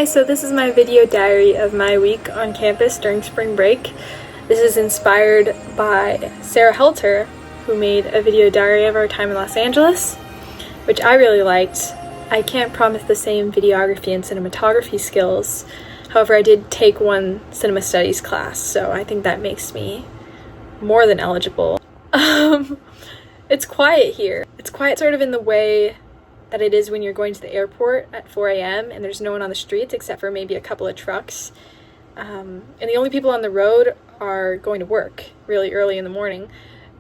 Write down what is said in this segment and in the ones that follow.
Hi, so this is my video diary of my week on campus during spring break. This is inspired by Sarah Helter, who made a video diary of our time in Los Angeles, which I really liked. I can't promise the same videography and cinematography skills. However, I did take one cinema studies class, so I think that makes me more than eligible. It's quiet here. It's quiet sort of in the way that it is when you're going to the airport at 4 a.m. and there's no one on the streets except for maybe a couple of trucks. And the only people on the road are going to work really early in the morning.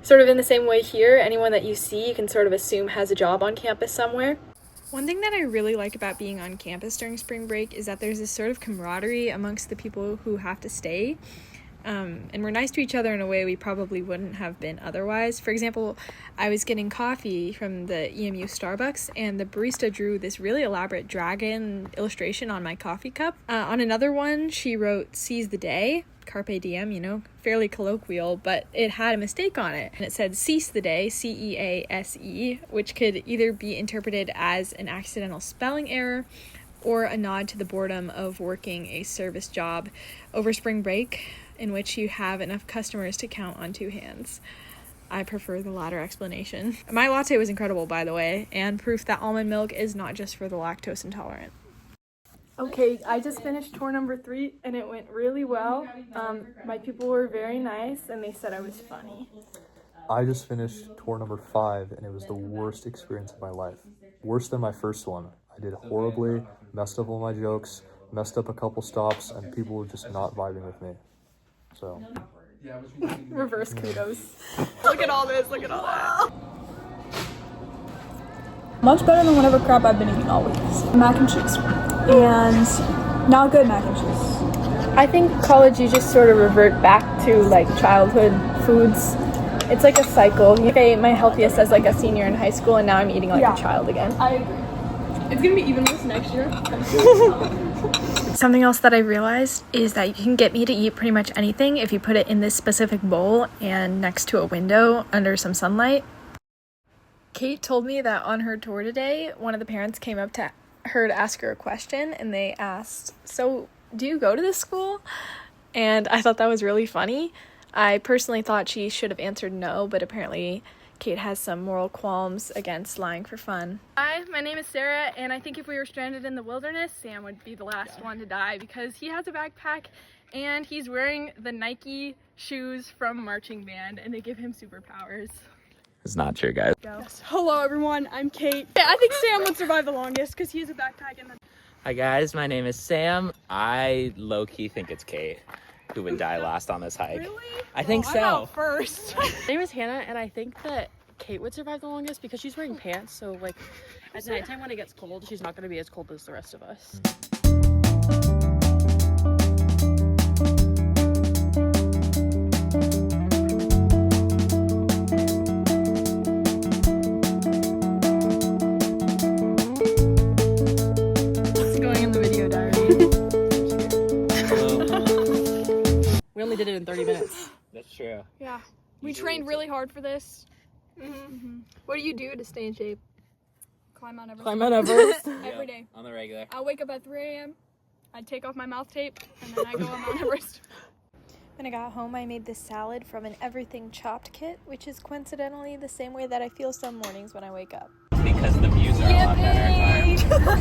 Sort of in the same way here, anyone that you see you can sort of assume has a job on campus somewhere. One thing that I really like about being on campus during spring break is that there's this sort of camaraderie amongst the people who have to stay. And we're nice to each other in a way we probably wouldn't have been otherwise. For example, I was getting coffee from the EMU Starbucks, and the barista drew this really elaborate dragon illustration on my coffee cup. On another one, she wrote "Seize the Day," Carpe Diem, fairly colloquial, but it had a mistake on it. And it said "Cease the Day," C-E-A-S-E, which could either be interpreted as an accidental spelling error or a nod to the boredom of working a service job over spring break, in which you have enough customers to count on two hands. I prefer the latter explanation. My latte was incredible, by the way, and proof that almond milk is not just for the lactose intolerant. Okay, I just finished tour number 3 and it went really well. My people were very nice and they said I was funny. I just finished tour number 5 and it was the worst experience of my life. Worse than my first one. I did horribly, messed up all my jokes, messed up a couple stops, and people were just not vibing with me. So reverse kudos. Look at all this, look at all that. Much better than whatever crap I've been eating all week. Mac and cheese. And not good mac and cheese. I think college you just sort of revert back to like childhood foods. It's like a cycle. I ate my healthiest as like a senior in high school and now I'm eating like a child again. I agree. It's gonna be even worse next year. Something else that I realized is that you can get me to eat pretty much anything if you put it in this specific bowl and next to a window under some sunlight. Kate told me that on her tour today, one of the parents came up to her to ask her a question and they asked, "So, do you go to this school?" And I thought that was really funny. I personally thought she should have answered no, but apparently Kate has some moral qualms against lying for fun. Hi, my name is Sarah, and I think if we were stranded in the wilderness, Sam would be the last one to die because he has a backpack and he's wearing the Nike shoes from marching band and they give him superpowers. It's not true, guys. Yes. Hello everyone, I'm Kate. I think Sam would survive the longest because he has a backpack and Hi guys, my name is Sam. I low-key think it's Kate who would die last on this hike. Really? I think so. I'm out first. My name is Hannah, and I think that Kate would survive the longest because she's wearing pants, so like at nighttime when it gets cold, she's not going to be as cold as the rest of us. It's going in the video diary. We only did it in 30 minutes. That's true. yeah. We trained really hard for this. What do you do to stay in shape? Climb Mount Everest. Climb Mount Everest. Every day. On the regular. I wake up at 3 a.m. I take off my mouth tape and then I go on Mount Everest. When I got home, I made this salad from an everything chopped kit, which is coincidentally the same way that I feel some mornings when I wake up. Because the views are a lot better.